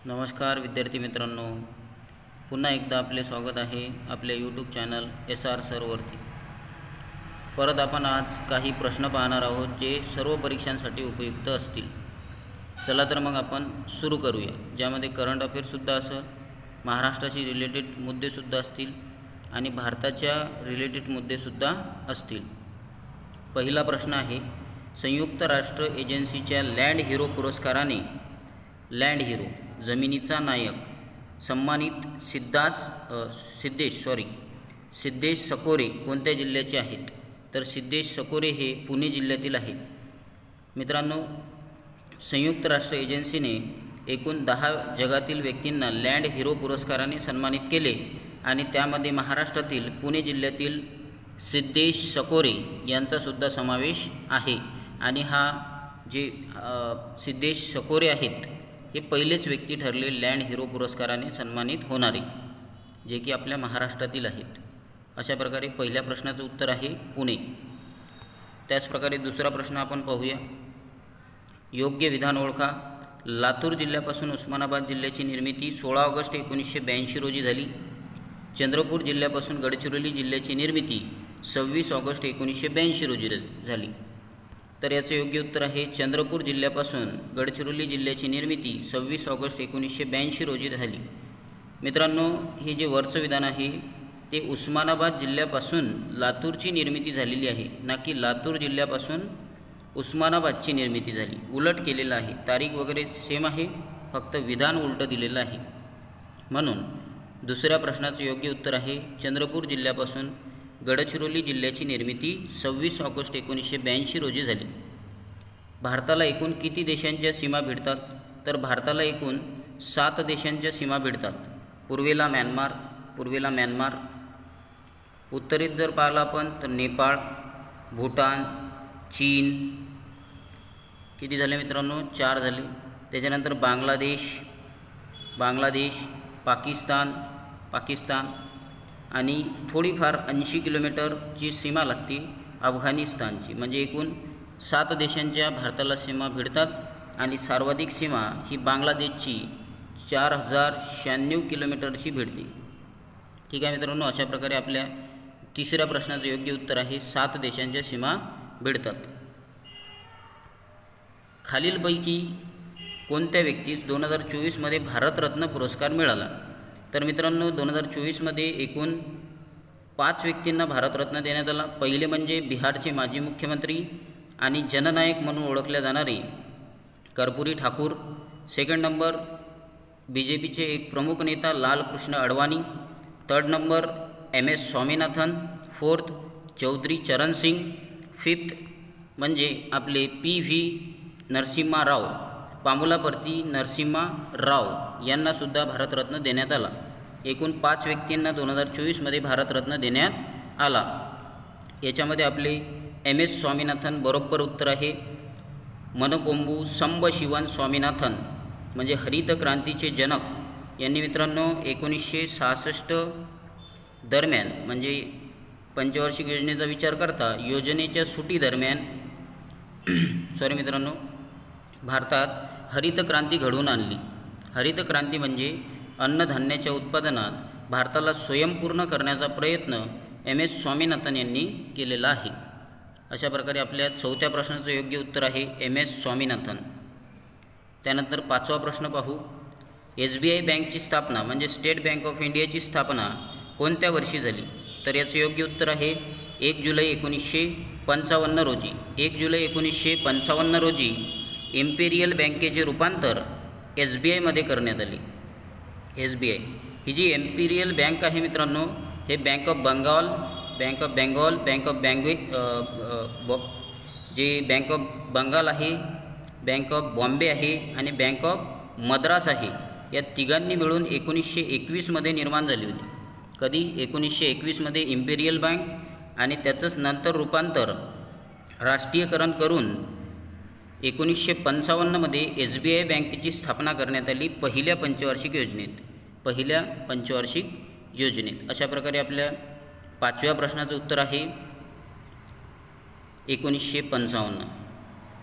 नमस्कार विद्यार्थी मित्रांनो, पुन्हा एकदा आपले स्वागत आहे आपल्या यूट्यूब चॅनल SR सरवरती। परत आपण आज काही प्रश्न पाहणार आहोत जे सर्व परीक्षांसाठी उपयुक्त असतील। चला तर मग आपण सुरू करूया, ज्यामध्ये करंट अफेअर्ससुद्धा असेल, महाराष्ट्राशी रिलेटेड मुद्देसुद्धा असतील आणि भारताच्या रिलेटेड मुद्देसुद्धा असतील। पहिला प्रश्न आहे, संयुक्त राष्ट्र एजन्सीच्या लँड हिरो पुरस्काराने लँड हिरो जमिनीचा नायक सन्मानित सिद्धेश सकोरे कोणत्या जिल्ह्याचे आहेत? तर सिद्धेश सकोरे हे पुणे जिल्ह्यातील आहेत। मित्रांनो, संयुक्त राष्ट्र एजन्सीने एकूण 10 जगातील व्यक्तींना लँड हिरो पुरस्काराने सन्मानित केले आणि त्यामध्ये महाराष्ट्रातील पुणे जिल्ह्यातील सिद्धेश सकोरे यांचासुद्धा समावेश आहे। आणि हा जे सिद्धेश सकोरे आहेत हे पहिलेच व्यक्ती ठरले लँड हिरो पुरस्काराने सन्मानित होणारे, जे की आपल्या महाराष्ट्रातील आहेत। अशा प्रकारे पहिल्या प्रश्नाचं उत्तर आहे पुणे। त्याचप्रकारे दुसरा प्रश्न आपण पाहूया, योग्य विधान ओळखा। लातूर जिल्ह्यापासून उस्मानाबाद जिल्ह्याची निर्मिती 16 ऑगस्ट 1982 रोजी झाली। चंद्रपूर जिल्ह्यापासून गडचिरोली जिल्ह्याची निर्मिती 26 ऑगस्ट 1982 रोजी झाली। तर याचे योग्य उत्तर आहे चंद्रपूर जिल्ह्यापासून गडचिरोली जिल्ह्याची निर्मिती 26 ऑगस्ट 1982 रोजी झाली। मित्रांनो, हे जे वरचं विधान आहे ते उस्मानाबाद जिल्ह्यापासून लातूरची निर्मिती झालेली आहे, ना की लातूर जिल्ह्यापासून उस्मानाबादची निर्मिती झाली। उलट केलेलं आहे, तारीख वगैरे सेम आहे, फक्त विधान उलटं दिलेलं आहे। म्हणून दुसऱ्या प्रश्नाचं योग्य उत्तर आहे चंद्रपूर जिल्ह्यापासून गडचिरोली जिल्ह्याची निर्मिती 26 ऑगस्ट 1982 रोजी झाली। भारताला एकूण किती देशांच्या सीमा भिडतात? तर भारताला एकूण 7 देशांच्या सीमा भिडतात। पूर्वेला म्यानमार, उत्तरेत जर पाहिलं आपण तर नेपाळ, भूटान, चीन, किती झाले मित्रांनो? 4 झाले। त्याच्यानंतर बांगलादेश, पाकिस्तान आणि थोडीफार 80 किलोमीटरची सीमा लागते अफगाणिस्तानची। म्हणजे एकूण 7 देशांच्या भारताला सीमा भिडतात आणि सर्वाधिक सीमा ही बांगलादेशची 4096 किलोमीटरची भिडते। ठीक आहे मित्रांनो, अशा प्रकारे आपल्या तिसऱ्या प्रश्नाचं योग्य उत्तर आहे 7 देशांच्या सीमा भिडतात। खालीलपैकी कोणत्या व्यक्तीस 2024 भारतरत्न पुरस्कार मिळाला? तर मित्रांनो, 2024 एकूण 5 व्यक्तींना भारतरत्न देण्यात आला। पहिले म्हणजे बिहारचे माजी मुख्यमंत्री आणि जननायक म्हणून ओळखले जाणारे कर्पूरी ठाकूर। सेकंड नंबर BJPचे एक प्रमुख नेता Lalkrishna Advani. Third number MS Swaminathan. Fourth Chaudhary Charan Singh. Fifth म्हणजे आपले PV नरसिम्हा राव, पामुलापर्ती नरसिम्हा राव यांनासुद्धा भारतरत्न देण्यात आला। एकूण 5 व्यक्तींना 2024 भारतरत्न देण्यात आला। याच्यामध्ये आपले MS स्वामीनाथन बरोबर उत्तर आहे। मनकोंबू संबशिवन स्वामीनाथन म्हणजे हरित क्रांतीचे जनक यांनी मित्रांनो 1966 दरम्यान, म्हणजे पंचवार्षिक योजनेचा विचार करता योजनेच्या सुटी दरम्यान भारतात हरित क्रांती घडवून आणली। हरित क्रांती म्हणजे अन्नधान्याच्या उत्पादनात भारताला स्वयंपूर्ण करण्याचा प्रयत्न MS स्वामीनाथन यांनी केलेला आहे। अशा प्रकारे आपल्या चौथ्या प्रश्नाचं योग्य उत्तर आहे MS स्वामीनाथन। त्यानंतर 5वा प्रश्न पाहू, SBI बँकची स्थापना म्हणजे स्टेट बँक ऑफ इंडियाची स्थापना कोणत्या वर्षी झाली? तर याचे योग्य उत्तर आहे 1 जुलै 1955 रोजी। 1 जुलै 1955 रोजी इम्पेरियल बँकेचे रूपांतर SBI करण्यात आले। SBI ही जी इम्पेरियल बँक आहे मित्रांनो, हे bank of Bengal, bank of Bengal आहे, बँक ऑफ बॉम्बे आहे आणि बँक ऑफ मद्रास आहे, या तिघांनी मिळून 1921 निर्माण झाली होती। कधी? 1921 इम्पेरियल बँक आणि त्याचंच नंतर रूपांतर राष्ट्रीयकरण करून 1955 SBI बँकेची स्थापना करण्यात आली पहिल्या पंचवार्षिक योजनेत। अशा प्रकारे आपल्या 5व्या प्रश्नाचं उत्तर आहे 1955।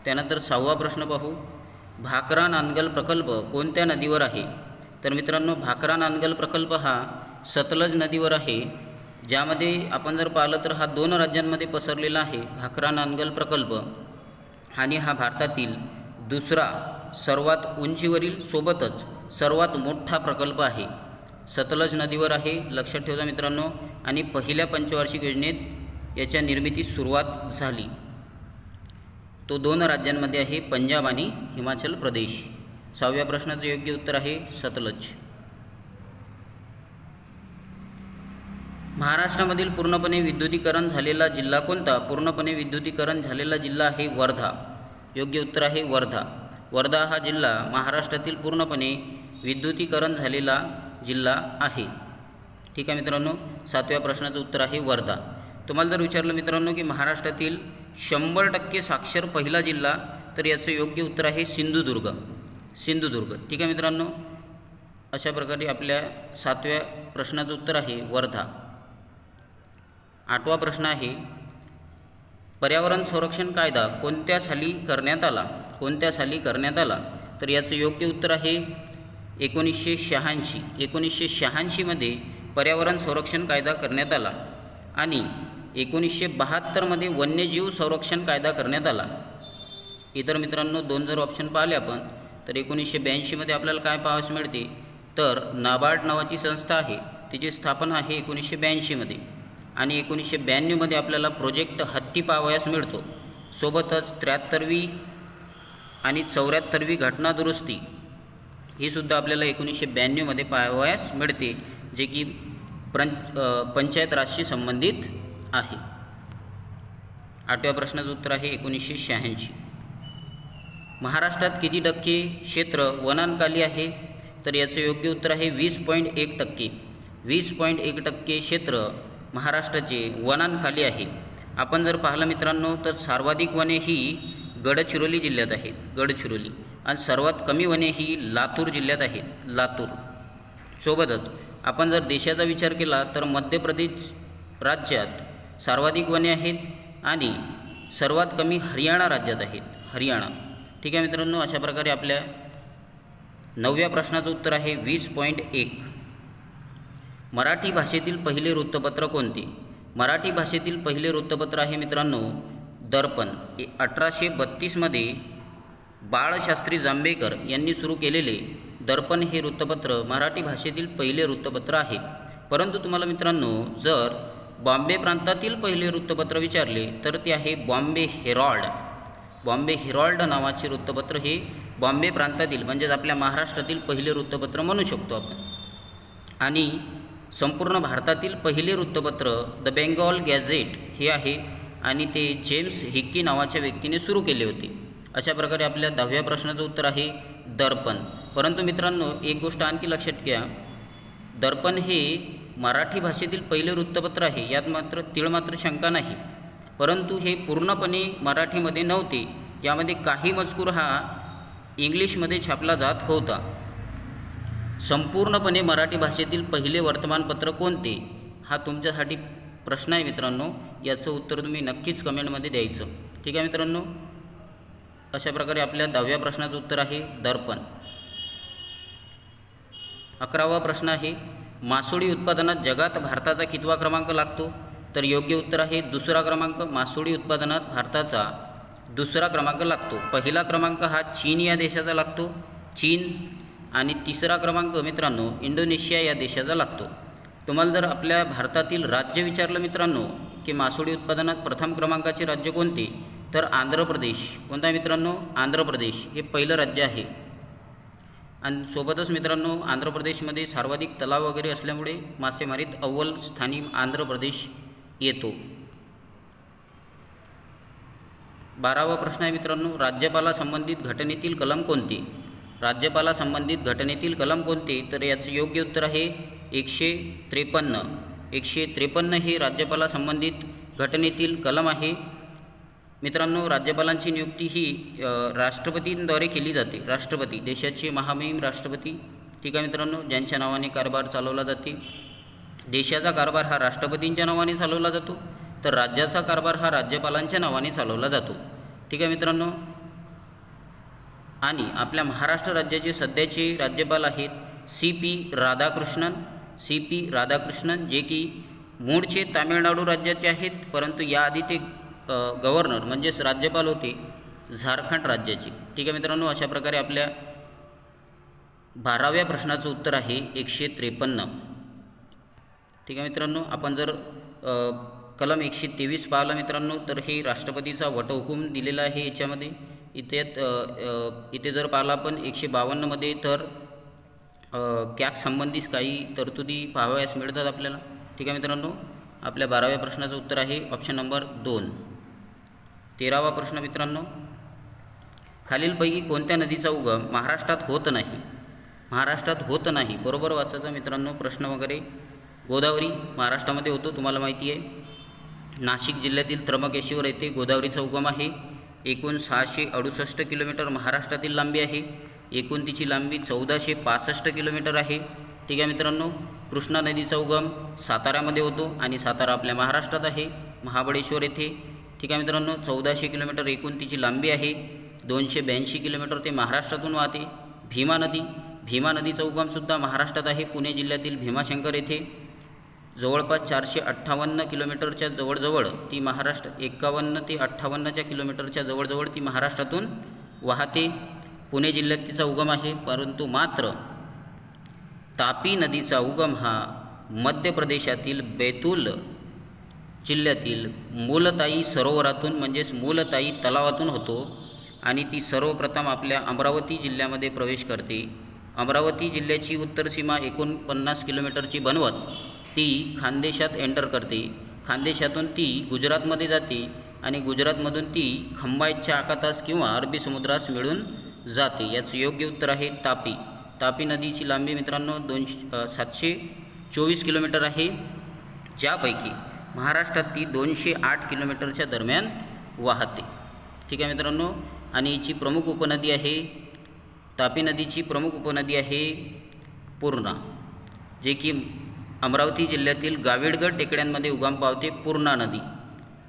त्यानंतर 6वा प्रश्न पाहू, भाकरा नांदगल प्रकल्प कोणत्या नदीवर आहे? तर मित्रांनो भाकरा नांदगल प्रकल्प हा सतलज नदीवर आहे, ज्यामध्ये आपण जर पाहिलं तर हा 2 राज्यांमध्ये पसरलेला आहे भाकरा नांदगल प्रकल्प, आणि हा भारतातील दुसरा सर्वात उंचीवरील सोबतच सर्वात मोठा प्रकल्प आहे. सतलज नदीवर आहे, लक्षात ठेवा मित्रांनो. आणि पहिल्या पंचवार्षिक योजनेत याच्या निर्मितीस सुरुवात झाली. तो 2 राज्यांमध्ये आहे, पंजाब आणि हिमाचल प्रदेश. 6व्या प्रश्नाचं योग्य उत्तर आहे सतलज. महाराष्ट्रामधील पूर्णपणे विद्युतीकरण झालेला जिल्हा कोणता? पूर्णपणे विद्युतीकरण झालेला जिल्हा आहे वर्धा. योग्य उत्तर आहे वर्धा. वर्धा हा जिल्हा महाराष्ट्रातील पूर्णपणे विद्युतीकरण झालेला जिल्हा आहे. ठीक आहे मित्रांनो. 7व्या प्रश्नाचं उत्तर आहे वर्धा. तुम्हाला जर विचारलं मित्रांनो की महाराष्ट्रातील 100% साक्षर पहिला जिल्हा, तर याचं योग्य उत्तर आहे सिंधुदुर्ग. सिंधुदुर्ग. ठीक आहे मित्रांनो. अशा प्रकारे आपल्या 7व्या प्रश्नाचं उत्तर आहे वर्धा. 8वा प्रश्न आहे पर्यावरण संरक्षण कायदा कोणत्या साली करण्यात आला? कोणत्या साली करण्यात आला? तर याचं योग्य उत्तर आहे 1986. 1986मध्ये पर्यावरण संरक्षण कायदा करण्यात आला. आणि 1972मध्ये वन्यजीव संरक्षण कायदा करण्यात आला. इतर मित्रांनो 2 जर ऑप्शन पाहिले आपण तर 1982मध्ये आपल्याला काय पाहावयास मिळते, तर नाबार्ड नावाची संस्था आहे, तिची स्थापना आहे 1982मध्ये. आणि 1992मध्ये आपल्याला प्रोजेक्ट हत्ती पाहावयास मिळतो. सोबतच 73वी आणि 74वी घटना दुरुस्ती ही सुद्धा आपल्याला 1992मध्ये पाहावयास मिळते, जे की पंचायत राजशी संबंधित आहे. 8व्या प्रश्नाचं उत्तर आहे 1986. महाराष्ट्रात किती टक्के क्षेत्र वनांखाली आहे? तर याचं योग्य उत्तर आहे 20.1%. 20.1% क्षेत्र महाराष्ट्राचे वनांखाली आहे. आपण जर पाहिलं मित्रांनो तर सर्वाधिक वने ही गडचिरोली जिल्ह्यात आहेत, गडचिरोली. आणि सर्वात कमी वने ही लातूर जिल्ह्यात आहेत, लातूर. सोबतच आपण जर देशाचा विचार केला तर मध्य प्रदेश राज्यात सर्वाधिक वने आहेत आणि सर्वात कमी हरियाणा राज्यात आहेत, हरियाणा. ठीक आहे मित्रांनो. अशा प्रकारे आपल्या 9व्या प्रश्नाचं उत्तर आहे 20.1. मराठी भाषेतील पहिले वृत्तपत्र कोणते? मराठी भाषेतील पहिले वृत्तपत्र आहे मित्रांनो दर्पण. 1832मध्ये बाळशास्त्री जांभेकर यांनी सुरू केलेले दर्पण हे वृत्तपत्र मराठी भाषेतील पहिले वृत्तपत्र आहे. परंतु तुम्हाला मित्रांनो जर बॉम्बे प्रांतातील पहिले वृत्तपत्र विचारले तर ते आहे बॉम्बे हेरॉल्ड. बॉम्बे हेरॉल्ड नावाचे वृत्तपत्र हे बॉम्बे प्रांतातील म्हणजेच आपल्या महाराष्ट्रातील पहिले वृत्तपत्र म्हणू शकतो आपण. आणि संपूर्ण भारतातील पहिले वृत्तपत्र द बेंगॉल गॅझेट हे आहे आणि ते जेम्स हिक्की नावाच्या व्यक्तीने सुरू केले होते. अशा प्रकारे आपल्या 10व्या प्रश्नाचं उत्तर आहे दर्पण. परंतु मित्रांनो एक गोष्ट आणखी लक्षात घ्या, दर्पण हे मराठी भाषेतील पहिले वृत्तपत्र आहे, यात मात्र तीळमात्र शंका नाही. परंतु हे पूर्णपणे मराठीमध्ये नव्हते, यामध्ये काही मजकूर हा इंग्लिशमध्ये छापला जात होता. संपूर्णपणे मराठी भाषेतील पहिले वर्तमानपत्र कोणते हा तुमच्यासाठी प्रश्न आहे मित्रांनो. याचं उत्तर तुम्ही नक्कीच कमेंटमध्ये द्यायचं. ठीक आहे मित्रांनो. अशा प्रकारे आपल्या 10व्या प्रश्नाचं उत्तर आहे दर्पण. 11वा प्रश्न आहे मासोळी उत्पादनात जगात भारताचा कितवा क्रमांक लागतो? तर योग्य उत्तर आहे 2रा क्रमांक. मासोळी उत्पादनात भारताचा 2रा क्रमांक लागतो. पहिला क्रमांक हा चीन या देशाचा लागतो, चीन. आणि 3रा क्रमांक मित्रांनो इंडोनेशिया या देशाचा लागतो. तुम्हाला जर आपल्या भारतातील राज्य विचारलं मित्रांनो की मासोळी उत्पादनात प्रथम क्रमांकाचे राज्य कोणते, तर आंध्र प्रदेश. कोणता आहे मित्रांनो? आंध्र प्रदेश हे पहिलं राज्य आहे. आणि सोबतच मित्रांनो आंध्र प्रदेशमध्ये सर्वाधिक तलाव वगैरे असल्यामुळे मासेमारीत अव्वल स्थानी आंध्र प्रदेश येतो. 12वा प्रश्न आहे मित्रांनो राज्यपाला संबंधित घटनेतील कलम कोणते? राज्यपाला संबंधित घटनेतील कलम कोणते? तर याचं योग्य उत्तर आहे 153. 153 हे राज्यपाला संबंधित घटनेतील कलम आहे. मित्रांनो राज्यपालांची नियुक्ती ही राष्ट्रपतींद्वारे केली जाते. राष्ट्रपती देशाचे महामहिम राष्ट्रपती. ठीक आहे मित्रांनो. ज्यांच्या नावाने कारभार चालवला जाते. देशाचा कारभार हा राष्ट्रपतींच्या नावाने चालवला जातो, तर राज्याचा कारभार हा राज्यपालांच्या नावाने चालवला जातो. ठीक आहे मित्रांनो. आणि आपल्या महाराष्ट्र राज्याचे सध्याचे राज्यपाल आहेत CP राधाकृष्णन, जे की मूळचे तामिळनाडू राज्याचे आहेत, परंतु याआधी ते गव्हर्नर म्हणजेच राज्यपाल होते झारखंड राज्याचे. ठीक आहे मित्रांनो, अशा प्रकारे आपल्या 12व्या प्रश्नाचं उत्तर आहे 153. ठीक आहे मित्रांनो, आपण जर कलम 123 पाहिला मित्रांनो, तर हे राष्ट्रपतीचा वटहुकूम दिलेला आहे याच्यामध्ये. इथे जर पाहिला आपण 152मध्ये तर कॅक्स संबंधित काही तरतुदी पाहावयास मिळतात आपल्याला. ठीक आहे मित्रांनो, आपल्या 12व्या प्रश्नाचं उत्तर आहे ऑप्शन नंबर 2. 13वा प्रश्न मित्रांनो, खालीलपैकी कोणत्या नदीचा उगम महाराष्ट्रात होत नाही? बरोबर वाचायचा मित्रांनो प्रश्न वगैरे. गोदावरी महाराष्ट्रामध्ये होतो, तुम्हाला माहिती आहे. नाशिक जिल्ह्यातील त्र्यंबकेश्वर येथे गोदावरीचा उगम आहे. एकूण 668 किलोमीटर महाराष्ट्रातील लांबी आहे. एकूण तिची लांबी 1465 किलोमीटर आहे. ठीक आहे मित्रांनो, कृष्णा नदीचा उगम साताऱ्यामध्ये होतो आणि सातारा आपल्या महाराष्ट्रात आहे, महाबळेश्वर येथे. ठीक आहे मित्रांनो, 1400 किलोमीटर एकूण तिची लांबी आहे. 282 किलोमीटर ते महाराष्ट्रातून वाहते. भीमा नदीचा उगमसुद्धा महाराष्ट्रात आहे, पुणे जिल्ह्यातील भीमाशंकर येथे. जवळपास 458 किलोमीटरच्या जवळजवळ ती 51 ते 58 किलोमीटरच्या जवळजवळ ती महाराष्ट्रातून वाहते. पुणे जिल्ह्यात तिचा उगम आहे, परंतु मात्र तापी नदीचा उगम हा मध्य प्रदेशातील बैतूल जिल्ह्यातील मूलताई सरोवरातून म्हणजेच मूलताई तलावातून होतो आणि ती सर्वप्रथम आपल्या अमरावती जिल्ह्यामध्ये प्रवेश करते. अमरावती जिल्ह्याची उत्तर सीमा 49 किलोमीटरची बनवत ती खानदेशात एंटर करते. खानदेशातून ती गुजरातमध्ये जाते आणि गुजरातमधून ती खंबातच्या आखातास किंवा अरबी समुद्रास मिळून जाते. याचं योग्य उत्तर आहे तापी. तापी नदीची लांबी मित्रांनो 724 किलोमीटर आहे, ज्यापैकी महाराष्ट्रात ती 208 किलोमीटरच्या दरम्यान वाहते. ठीक आहे मित्रांनो, आणि हिची प्रमुख उपनदी आहे, तापी नदीची प्रमुख उपनदी आहे पूर्णा, जे की अमरावती जिल्ह्यातील गाविडगड टेकड्यांमध्ये उगम पावते. पूर्णा नदी.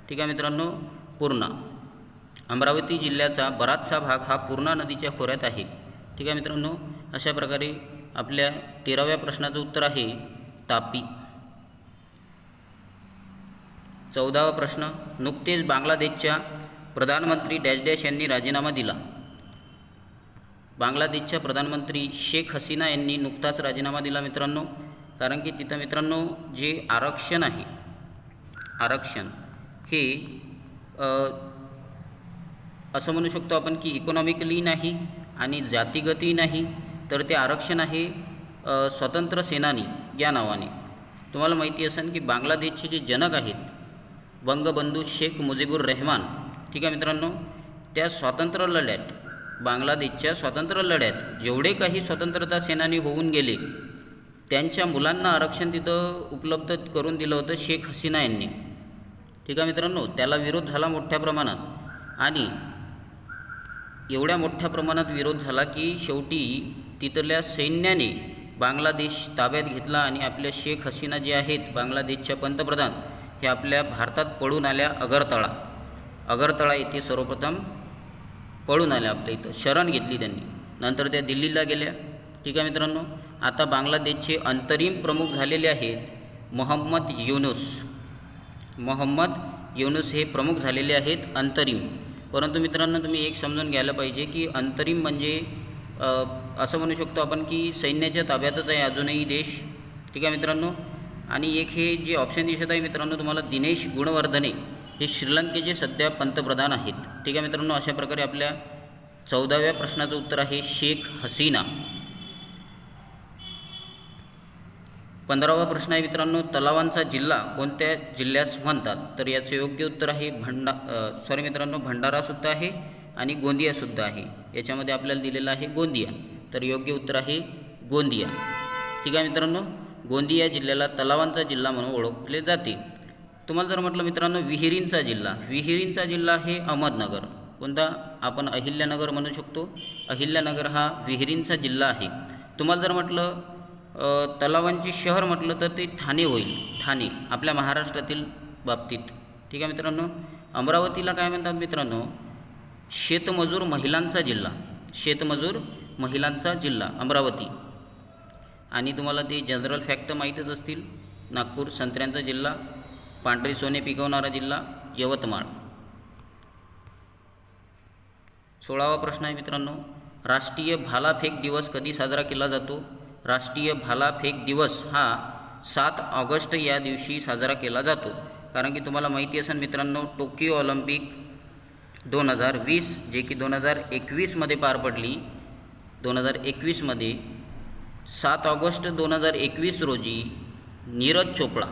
ठीक आहे मित्रांनो, पूर्णा अमरावती जिल्ह्याचा बराचसा भाग हा पूर्णा नदीच्या खोऱ्यात आहे. ठीक आहे मित्रांनो, अशा प्रकारे आपल्या 13व्या प्रश्नाचं उत्तर आहे तापी. 14वा प्रश्न, नुकतेच बांगलादेशच्या प्रधानमंत्री डॅश डॅश यांनी राजीनामा दिला. बांगलादेशच्या प्रधानमंत्री शेख हसीना यांनी नुकताच राजीनामा दिला मित्रांनो, कारण की तिथं मित्रांनो जे आरक्षण आहे, आरक्षण हे असं म्हणू शकतो आपण की इकॉनॉमिकली नाही आणि जातीगतही नाही, तर ते आरक्षण आहे स्वतंत्र सेनानी या नावाने. तुम्हाला माहिती असेल की बांगलादेशचे जे जनक आहेत बंगबंधू शेख मुजीबुर रहमान, ठीक आहे मित्रांनो, त्या स्वातंत्र्य लढ्यात, बांगलादेशच्या स्वातंत्र्य लढ्यात जेवढे काही स्वतंत्रता सेनानी होऊन गेले त्यांच्या मुलांना आरक्षण तिथं उपलब्ध करून दिलं होतं शेख हसीना यांनी. ठीक आहे मित्रांनो, त्याला विरोध झाला मोठ्या प्रमाणात आणि एवढ्या मोठ्या प्रमाणात विरोध झाला की शेवटी तिथल्या सैन्याने बांगलादेश ताब्यात घेतला आणि आपल्या शेख हसीना जे आहेत बांगलादेशच्या पंतप्रधान, हे आपल्या भारतात पळून आल्या. अगरतळा येथे सर्वप्रथम पळून आल्या, आपल्या इथं शरण घेतली त्यांनी. नंतर त्या दिल्लीला गेल्या. ठीक आहे मित्रांनो, आता बांगलादेशचे अंतरिम प्रमुख झालेले आहेत मोहम्मद युनूस हे प्रमुख झालेले आहेत अंतरिम. परंतु मित्रांनो तुम्ही एक समजून घ्यायला पाहिजे की अंतरिम म्हणजे असं म्हणू शकतो आपण की सैन्याच्या ताब्यातच आहे अजूनही देश. ठीक आहे मित्रांनो, आणि एक हे जे ऑप्शन दिसत आहे मित्रांनो तुम्हाला, दिनेश गुणवर्धने हे श्रीलंकेचे सध्या पंतप्रधान आहेत. ठीक आहे मित्रांनो, अशा प्रकारे आपल्या 14व्या प्रश्नाचं उत्तर आहे शेख हसीना. 15वा प्रश्न आहे मित्रांनो, तलावांचा जिल्हा कोणत्या जिल्ह्यास म्हणतात? तर याचे योग्य उत्तर आहे भंडारासुद्धा आहे आणि गोंदियासुद्धा आहे. याच्यामध्ये आपल्याला दिलेलं आहे गोंदिया, तर योग्य उत्तर आहे गोंदिया. ठीक आहे मित्रांनो, गोंदिया जिल्ह्याला तलावांचा जिल्हा म्हणून ओळखले जाते. तुम्हाला जर म्हटलं मित्रांनो विहिरींचा जिल्हा आहे अहमदनगर. कोणता? आपण अहिल्यानगर म्हणू शकतो. अहिल्यानगर हा विहिरींचा जिल्हा आहे. तुम्हाला जर म्हटलं तलावांचे शहर म्हटलं तर ते ठाणे होईल. ठाणे आपल्या महाराष्ट्रातील बाबतीत. ठीक आहे मित्रांनो, अमरावतीला काय म्हणतात मित्रांनो? शेतमजूर महिलांचा जिल्हा अमरावती. आणि तुम्हाला ते जनरल फॅक्ट माहीतच असतील. नागपूर संत्र्यांचा जिल्हा, पांढरे सोने पिकवणारा जिल्हा यवतमाळ. 16वा प्रश्न आहे मित्रांनो, राष्ट्रीय भालाफेक दिवस कधी साजरा केला जातो? राष्ट्रीय भालाफेक दिवस हा 7 ऑगस्ट या दिवशी साजरा केला जातो. कारण की तुम्हाला माहिती असेल मित्रांनो, टोकियो ऑलिम्पिक 2020 जे की 2021मध्ये पार पडली, 2021मध्ये 7 ऑगस्ट 2021 रोजी नीरज चोपडा,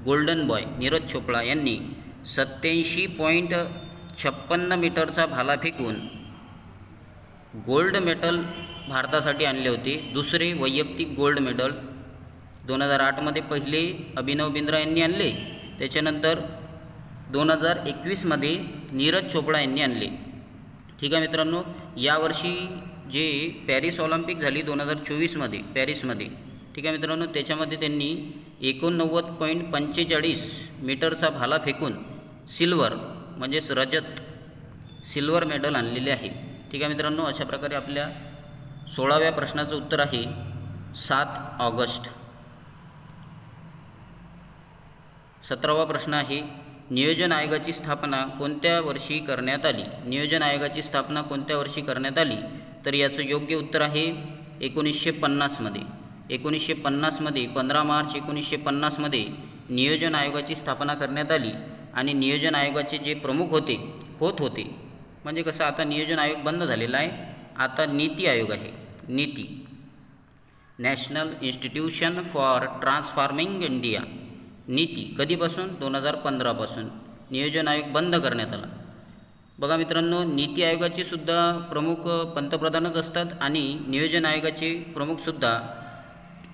गोल्डन बॉय नीरज चोपडा यांनी 87.56 मीटरचा भाला फेकून गोल्ड मेडल भारतासाठी आणले होते. दुसरे वैयक्तिक गोल्ड मेडल 2008मध्ये पहिले अभिनव बिंद्रा यांनी आणले, त्याच्यानंतर 2021मध्ये नीरज चोपडा यांनी आणले. ठीक आहे मित्रांनो, यावर्षी जे पॅरिस ऑलिम्पिक झाली 2024मध्ये पॅरिसमध्ये, ठीक आहे मित्रांनो, त्याच्यामध्ये त्यांनी 89.45 मीटरचा भाला फेकून सिल्वर म्हणजेच रजत सिल्वर मेडल आणलेले आहे. ठीक आहे मित्रांनो, अशा प्रकारे आपल्या 16व्या प्रश्नाचं उत्तर आहे 7 ऑगस्ट. 17वा प्रश्न आहे, नियोजन आयोगाची स्थापना कोणत्या वर्षी करण्यात आली? नियोजन आयोगाची स्थापना कोणत्या वर्षी करण्यात आली? तर याचं योग्य उत्तर आहे 1950मध्ये. 1950मध्ये 15 मार्च 1950मध्ये नियोजन आयोगाची स्थापना करण्यात आली. आणि नियोजन आयोगाचे जे प्रमुख होते म्हणजे कसं, आता नियोजन आयोग बंद झालेला आहे, आता नीती आयोग आहे. NITI, national institution for transforming India. NITI कधीपासून? 2015पासून नियोजन आयोग बंद करण्यात आला. बघा मित्रांनो, नीती आयोगाचे सुद्धा प्रमुख पंतप्रधानच असतात आणि नियोजन आयोगाचे प्रमुखसुद्धा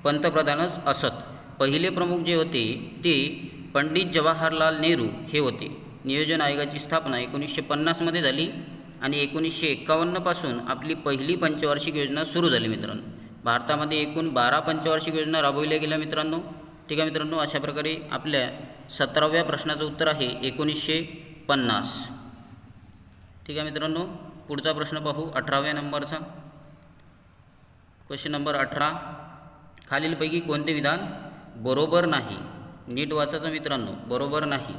पंतप्रधानच असत. पहिले प्रमुख जे होते ते पंडित जवाहरलाल नेहरू हे होते. नियोजन आयोगाची स्थापना 1950मध्ये झाली आणि 1951पासून आपली पहिली पंचवार्षिक योजना सुरू झाली मित्रांनो. भारतामध्ये एकूण 12 पंचवार्षिक योजना राबविल्या गेल्या मित्रांनो. ठीक आहे मित्रांनो, अशा प्रकारे आपल्या 17व्या प्रश्नाचं उत्तर आहे 1950. ठीक आहे मित्रांनो, पुढचा प्रश्न पाहू 18व्या नंबरचा. क्वेश्चन नंबर 18, खालीलपैकी कोणते विधान बरोबर नाही? नीट वाचायचं मित्रांनो, बरोबर नाही.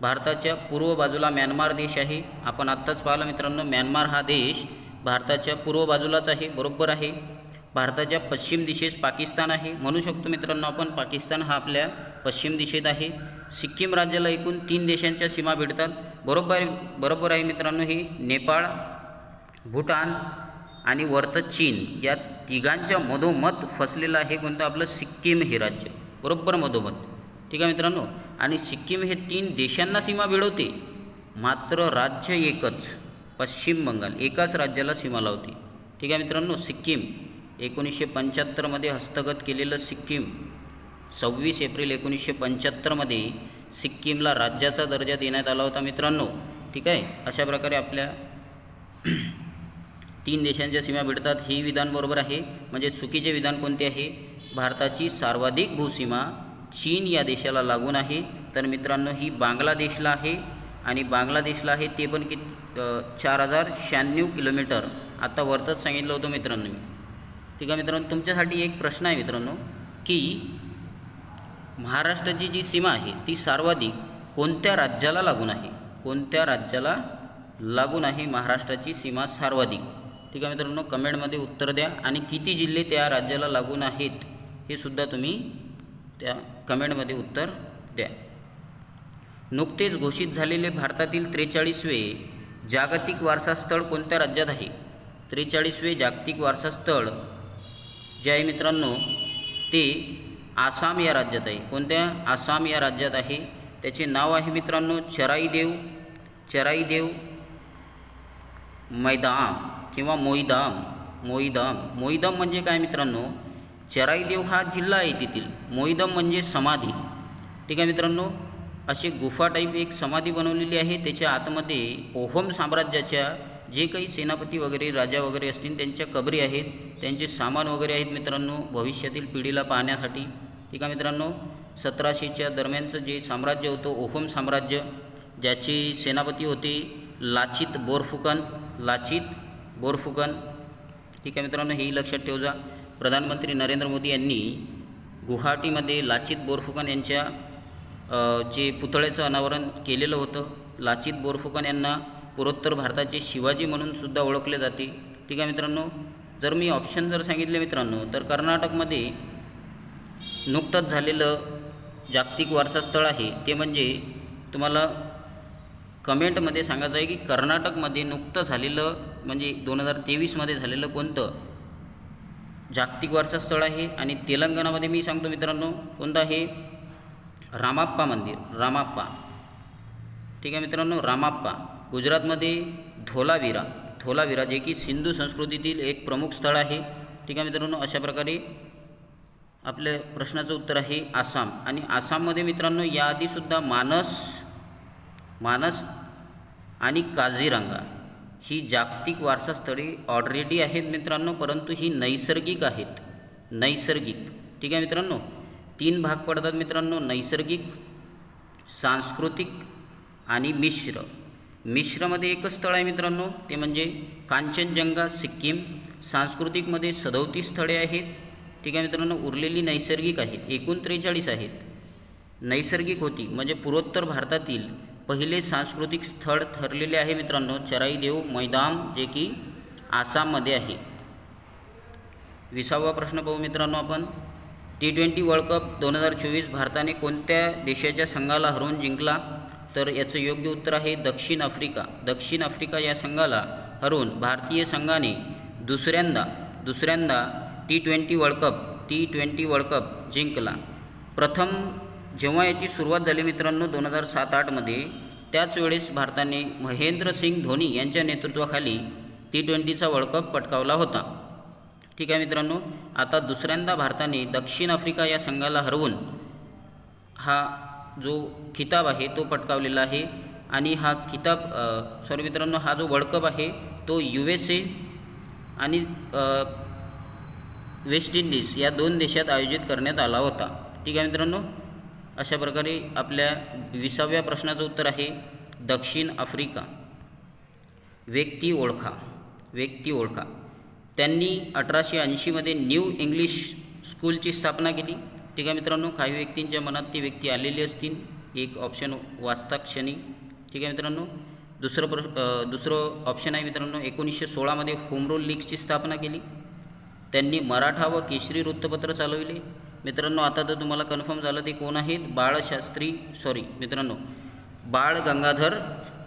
भारताच्या पूर्व बाजूला म्यानमार देश आहे. आपण आत्ताच पाहिलं मित्रांनो, म्यानमार हा देश भारताच्या पूर्व बाजूलाच आहे, बरोबर आहे. भारताच्या पश्चिम दिशेस पाकिस्तान आहे, म्हणू शकतो मित्रांनो आपण पाकिस्तान हा आपल्या पश्चिम दिशेत आहे. सिक्कीम राज्याला एकूण 3 देशांच्या सीमा भिडतात, बरोबर आहे मित्रांनो. हे नेपाळ, भूटान आणि वरतं चीन या तिघांच्या मधोमध फसलेलं आहे कोणतं? आपलं सिक्कीम हे राज्य, बरोबर मधोमध. ठीक आहे मित्रांनो, आणि सिक्कीम हे 3 देशांना सीमा भिडवते, मात्र राज्य एकच पश्चिम बंगाल एकाच राज्याला सीमा लावते. ठीक आहे मित्रांनो, सिक्कीम 1975मध्ये हस्तगत केलेलं सिक्कीम 26 एप्रिल 1975मध्ये सिक्कीमला राज्याचा दर्जा देण्यात आला होता मित्रांनो. ठीक आहे, अशा प्रकारे आपल्या 3 देशांच्या सीमा भिडतात, हे विधान बरोबर आहे. म्हणजे चुकीचे विधान कोणते आहे? भारताची सर्वाधिक भूसीमा चीन या देशाला लागून आहे. तर मित्रांनो, ही बांगलादेशला आहे आणि बांगलादेशला आहे ते पण 4096 किलोमीटर. आता वरतच सांगितलं होतं मित्रांनो मी. ठीक आहे मित्रांनो, तुमच्यासाठी एक प्रश्न आहे मित्रांनो, की महाराष्ट्राची जी सीमा आहे ती सर्वाधिक कोणत्या राज्याला लागून आहे? कोणत्या राज्याला लागून आहे महाराष्ट्राची सीमा सर्वाधिक? ठीक आहे मित्रांनो, कमेंटमध्ये उत्तर द्या आणि किती जिल्हे त्या राज्याला लागून आहेत हे सुद्धा तुम्ही त्या कमेंटमध्ये उत्तर द्या. नुकतेच घोषित झालेले भारतातील 43वे जागतिक वारसा स्थळ कोणत्या राज्यात आहे? 43वे जागतिक वारसा स्थळ जे आहे मित्रांनो ते आसाम या राज्यात आहे. कोणत्या? आसाम या राज्यात आहे. त्याचे नाव आहे मित्रांनो चराईदेव मैदाम किंवा मोईदम म्हणजे काय मित्रांनो? चराईदेव हा जिल्हा आहे तेथील, मोईदम म्हणजे समाधी. ठीक आहे मित्रांनो, असे गुफा टाईप एक समाधी बनवलेली आहे. त्याच्या आतमध्ये ओहम साम्राज्याच्या जे काही सेनापती वगैरे राजा वगैरे असतील त्यांच्या कबरी आहेत, त्यांचे सामान वगैरे आहेत मित्रांनो भविष्यातील पिढीला पाहण्यासाठी. ठीक आहे मित्रांनो, 1700च्या दरम्यानचं जे साम्राज्य होतं ओहम साम्राज्य, ज्याचे सेनापती होते लाचित बोरफुकन. ठीक आहे मित्रांनो, हेही लक्षात ठेवजा. प्रधानमंत्री नरेंद्र मोदी यांनी गुवाहाटीमध्ये लाचित बोरफुकन यांच्या जे पुतळ्याचं अनावरण केलेलं होतं. लाचित बोरफुकन यांना पूर्वोत्तर भारताचे शिवाजी म्हणून सुद्धा ओळखले जाते. ठीक आहे मित्रांनो, जर मी ऑप्शन जर सांगितले मित्रांनो, तर कर्नाटकमध्ये नुकतंच झालेलं जागतिक वारसा स्थळ आहे ते म्हणजे तुम्हाला कमेंटमध्ये सांगायचं आहे की कर्नाटकमध्ये नुकतं झालेलं म्हणजे 2023मध्ये झालेलं कोणतं जागतिक वारसा स्थळ आहे. आणि तेलंगणामध्ये मी सांगतो मित्रांनो कोणतं आहे, रामाप्पा मंदिर, रामाप्पा. ठीक आहे मित्रांनो, रामाप्पा. गुजरातमध्ये धोलावीरा जे की सिंधू संस्कृतीतील एक प्रमुख स्थळ आहे. ठीक आहे मित्रांनो, अशा प्रकारे आपल्या प्रश्नाचं उत्तर आहे आसाम. आणि आसाममध्ये मित्रांनो याआधीसुद्धा मानस आणि काझीरंगा ही जागतिक वारसा स्थळे ऑलरेडी आहेत मित्रांनो, परंतु ही नैसर्गिक आहेत, नैसर्गिक. ठीक आहे मित्रांनो, 3 भाग पडतात मित्रांनो, नैसर्गिक, सांस्कृतिक आणि मिश्र. मिश्रमध्ये एकच स्थळ आहे मित्रांनो, ते म्हणजे कांचनजंगा सिक्कीम. सांस्कृतिकमध्ये 37 स्थळे आहेत. ठीक आहे मित्रांनो, उरलेली नैसर्गिक आहेत, एकूण 43 आहेत. नैसर्गिक होती म्हणजे पूर्वोत्तर भारतातील पहिले सांस्कृतिक स्थळ ठरलेले आहे मित्रांनो चराईदेव मैदान, जे की आसाममध्ये आहे. 20वा प्रश्न पाहू मित्रांनो आपण. T20 वर्ल्ड कप 2024 भारताने कोणत्या देशाच्या संघाला हरवून जिंकला? तर याचं योग्य उत्तर आहे दक्षिण आफ्रिका. दक्षिण आफ्रिका या संघाला हरवून भारतीय संघाने दुसऱ्यांदा T20 वर्ल्ड कप जिंकला. प्रथम जेव्हा याची सुरुवात झाली मित्रांनो 2007-08मध्ये, त्याच वेळेस भारताने महेंद्रसिंग धोनी यांच्या नेतृत्वाखाली T20चा वर्ल्ड कप पटकावला होता. ठीक आहे मित्रांनो, आता दुसऱ्यांदा भारताने दक्षिण आफ्रिका या संघाला हरवून हा जो खिताब आहे तो पटकावलेला आहे. आणि हा खिताब मित्रांनो, हा जो वर्ल्ड कप आहे तो USA आणि वेस्ट इंडिज या 2 देशात आयोजित करण्यात आला होता. ठीक आहे मित्रांनो, अशा प्रकारे आपल्या 20व्या प्रश्नाचं उत्तर आहे दक्षिण आफ्रिका. व्यक्ती ओळखा. त्यांनी 1880मध्ये न्यू इंग्लिश स्कूलची स्थापना केली. ठीक आहे मित्रांनो, काही व्यक्तींच्या मनात ती व्यक्ती आलेली असतील, एक ऑप्शन वाचता क्षणी. ठीक आहे मित्रांनो, दुसरं ऑप्शन आहे मित्रांनो 1916मध्ये होम रूल लीगची स्थापना केली. त्यांनी मराठा व केशरी वृत्तपत्र चालविले. मित्रांनो, आता तर तुम्हाला कन्फर्म झालं ते कोण आहेत, बाळ गंगाधर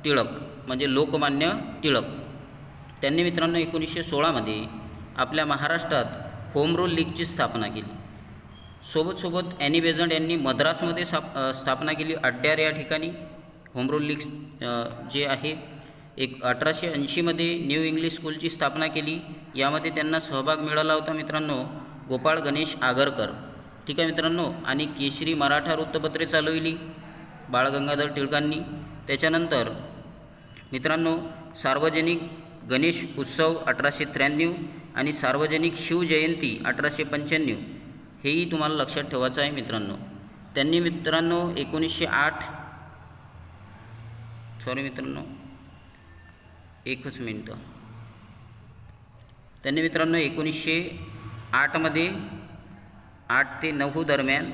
टिळक म्हणजे लोकमान्य टिळक. त्यांनी मित्रांनो 1916मध्ये आपल्या महाराष्ट्रात होम रूल लीगची स्थापना केली. सोबत ॲनी बेझंट यांनी मद्रासमध्ये स्थापना केली, अड्यार या ठिकाणी. होम रूल लीग जे आहे 1880मध्ये न्यू इंग्लिश स्कूलची स्थापना केली. यामध्ये त्यांना सहभाग मिळाला होता मित्रांनो गोपाळ गणेश आगरकर. ठीक आहे मित्रांनो, आणि केशरी मराठा वृत्तपत्रे चालविली बाळ गंगाधर टिळकांनी. त्याच्यानंतर मित्रांनो सार्वजनिक गणेश उत्सव 1893 आणि सार्वजनिक शिवजयंती 1895 हेही तुम्हाला लक्षात ठेवायचं आहे मित्रांनो. त्यांनी मित्रांनो 1908 त्यांनी मित्रांनो 1908मध्ये 8 ते 9 दरम्यान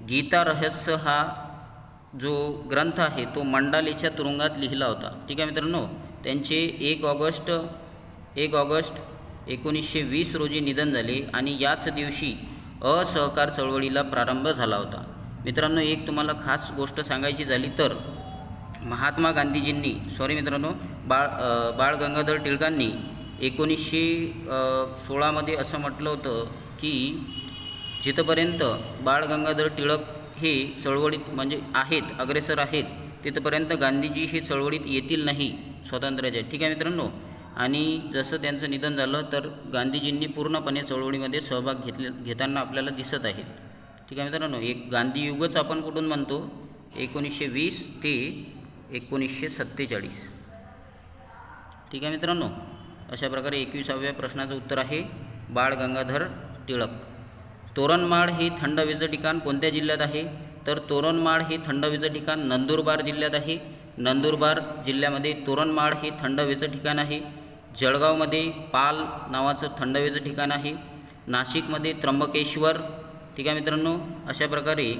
गीता रहस्य हा जो ग्रंथ आहे तो मंडालेच्या तुरुंगात लिहिला होता. ठीक आहे मित्रांनो, त्यांचे 1 ऑगस्ट 1920 रोजी निधन झाले आणि याच दिवशी असहकार चळवळीला प्रारंभ झाला होता. मित्रांनो, एक तुम्हाला खास गोष्ट सांगायची झाली तर महात्मा गांधीजींनी बाळ गंगाधर टिळकांनी 1916मध्ये असं म्हटलं होतं की जिथपर्यंत बाळ गंगाधर टिळक हे चळवळीत म्हणजे अग्रेसर आहेत तिथपर्यंत गांधीजी हे चळवळीत येतील नाही स्वातंत्र्याच्या. ठीक आहे मित्रांनो, आणि जसं त्यांचं निधन झालं तर गांधीजींनी पूर्णपणे चळवळीमध्ये सहभाग घेताना आपल्याला दिसत आहेत. ठीक आहे मित्रांनो, एक गांधीयुगच आपण कुठून म्हणतो 1920 ते 1947. ठीक आहे मित्रांनो, अशा प्रकारे 21व्या प्रश्नाचं उत्तर आहे बाळ गंगाधर टिळक. तोरणमाळ हे थंड हवेचं ठिकाण कोणत्या जिल्ह्यात आहे? तर तोरणमाळ हे थंड हवेचं ठिकाण नंदुरबार जिल्ह्यात आहे. नंदुरबार जिल्ह्यामध्ये तोरणमाळ हे थंड हवेचं ठिकाण आहे. जळगावमध्ये पाल नावाचं थंड हवेचं ठिकाण आहे. नाशिकमध्ये त्र्यंबकेश्वर, ठीक आहे मित्रांनो। अशा प्रकारे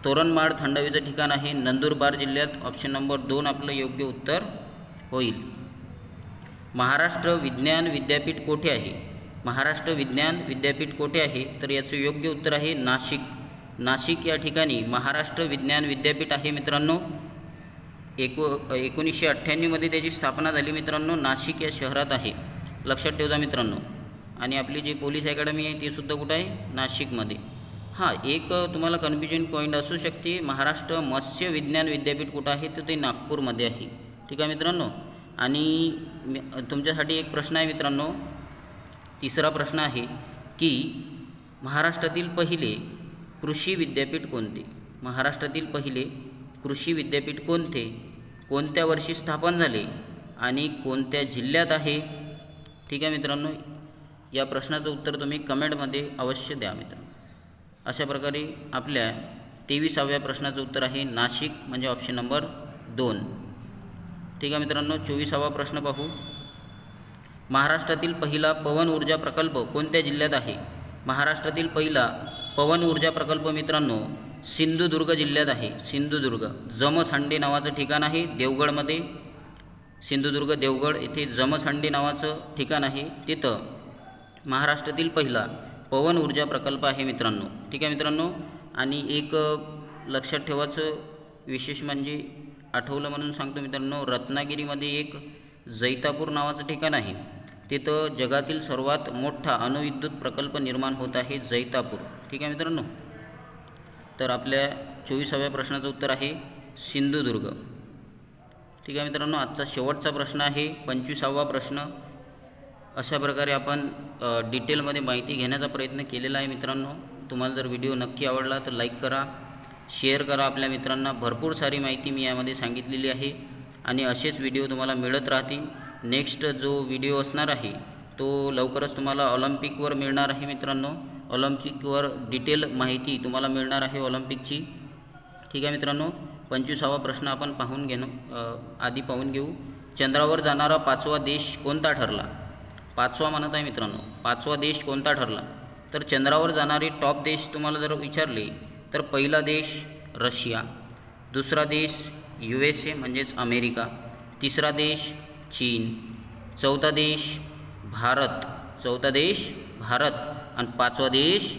तोरणमाळ थंड हवेचं ठिकाण आहे नंदुरबार जिल्ह्यात। ऑप्शन नंबर 2 आपलं योग्य उत्तर होईल। महाराष्ट्र विज्ञान विद्यापीठ कोठे आहे? महाराष्ट्र विज्ञान विद्यापीठ कोठे आहे? तर याचं योग्य उत्तर आहे नाशिक। नाशिक या ठिकाणी महाराष्ट्र विज्ञान विद्यापीठ आहे मित्रांनो। 1998 मध्ये त्याची स्थापना झाली मित्रांनो। नाशिक या शहरात आहे, लक्षात ठेवा मित्रांनो। आणि आपली जी पोलीस अकॅडमी आहे ती सुद्धा कुठं आहे? नाशिकमध्ये। हां, एक तुम्हाला कन्फ्युजन पॉईंट असू शकते, महाराष्ट्र मत्स्य विज्ञान विद्यापीठ कुठं आहे? तर ते नागपूरमध्ये आहे, ठीक आहे मित्रांनो। आणि तुमच्यासाठी एक प्रश्न आहे मित्रांनो, तिसरा प्रश्न आहे की महाराष्ट्रातील पहिले कृषी विद्यापीठ कोणते? महाराष्ट्रातील पहिले कृषी विद्यापीठ कोणते? कोणत्या वर्षी स्थापन झाले आणि कोणत्या जिल्ह्यात आहे? ठीक आहे मित्रांनो, या प्रश्नाचं उत्तर तुम्ही कमेंटमध्ये अवश्य द्या मित्रांनो। अशा प्रकारे आपल्या 23व्या प्रश्नाचं उत्तर आहे नाशिक, म्हणजे ऑप्शन नंबर 2, ठीक आहे मित्रांनो। 24वा प्रश्न पाहू। महाराष्ट्रातील पहिला पवन ऊर्जा प्रकल्प कोणत्या जिल्ह्यात आहे? महाराष्ट्रातील पहिला पवन ऊर्जा प्रकल्प मित्रांनो सिंधुदुर्ग जिल्ह्यात आहे। सिंधुदुर्ग, जमसंडे नावाचं ठिकाण आहे देवगडमध्ये। सिंधुदुर्ग देवगड येथे जमसंडे नावाचं ठिकाण आहे, तिथं महाराष्ट्रातील पहिला पवन ऊर्जा प्रकल्प आहे मित्रांनो, ठीक आहे मित्रांनो। आणि एक लक्षात ठेवायचं विशेष म्हणजे आठवलं म्हणून सांगतो मित्रांनो, रत्नागिरीमध्ये एक जैतापूर नावाचं ठिकाण आहे, तिथं जगातील सर्वात मोठा अणुविद्युत प्रकल्प निर्माण होत आहे, जैतापूर, ठीक आहे मित्रांनो। तर आपल्या 24व्या प्रश्नाचं उत्तर आहे सिंधुदुर्ग, ठीक आहे मित्रांनो। आजचा शेवटचा प्रश्न आहे 25वा प्रश्न। अशा प्रकारे आपण डिटेलमध्ये माहिती घेण्याचा प्रयत्न केलेला आहे मित्रांनो। तुम्हाला जर व्हिडिओ नक्की आवडला तर लाईक करा, शेअर करा आपल्या मित्रांना। भरपूर सारी माहिती मी यामध्ये सांगितलेली आहे आणि असेच व्हिडिओ तुम्हाला मिळत राहतील। नेक्स्ट जो व्हिडिओ असणार आहे तो लवकरच तुम्हाला ऑलिम्पिकवर मिळणार आहे मित्रांनो। ऑलिम्पिकवर डिटेल माहिती तुम्हाला मिळणार आहे ऑलिम्पिकची, ठीक आहे मित्रांनो। 25वा प्रश्न आपण आधी पाहून घेऊ। चंद्रावर जाणारा 5वा देश कोणता ठरला? 5वा म्हणत आहे मित्रांनो, 5वा देश कोणता ठरला? तर चंद्रावर जाणारे टॉप देश तुम्हाला जर विचारले तर पहिला देश रशिया, दुसरा देश USA म्हणजेच अमेरिका, तिसरा देश चीन, चौथा देश भारत आणि 5वा देश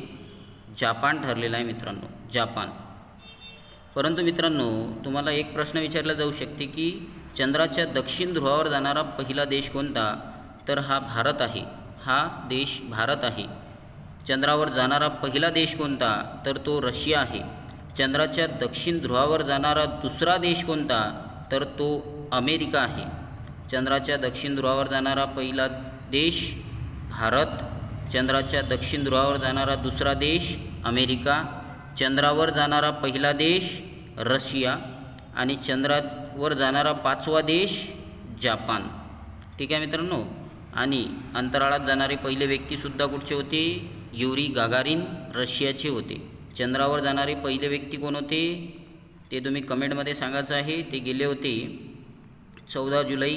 जापान ठरलेला आहे मित्रांनो, जापान। परंतु मित्रांनो तुम्हाला एक प्रश्न विचारला जाऊ शकते की चंद्राच्या दक्षिण ध्रुवावर जाणारा पहिला देश कोणता? तर हा भारत आहे, हा देश भारत आहे। चंद्रावर जाणारा पहिला देश कोणता? तर तो रशिया आहे। चंद्राच्या दक्षिण ध्रुवावर जाणारा दुसरा देश कोणता? तर तो अमेरिका आहे। चंद्राच्या दक्षिण ध्रुवावर जाणारा पहिला देश भारत, चंद्राच्या दक्षिण ध्रुवावर जाणारा दुसरा देश अमेरिका, चंद्रावर जाणारा पहिला देश रशिया आणि चंद्रावर जाणारा 5वा देश जापान, ठीक आहे मित्रांनो। आणि अंतराळात जाणारे पहिले व्यक्तीसुद्धा कुठचे होते? युरी गागारिन रशियाचे होते। चंद्रावर जाणारे पहिले व्यक्ती कोण होते ते तुम्ही कमेंटमध्ये सांगायचं आहे। ते गेले होते 14 जुलै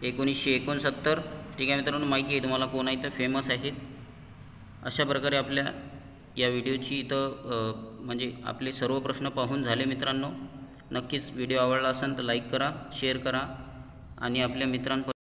1969, ठीक आहे मित्रांनो। माहिती आहे तुम्हाला कोण आहे तर फेमस आहेत। अशा प्रकारे आपल्या या व्हिडिओची इथं म्हणजे आपले सर्व प्रश्न पाहून झाले मित्रांनो। नक्कीच व्हिडिओ आवडला असेल तर लाईक करा, शेअर करा आणि आपल्या मित्रांपर्यंत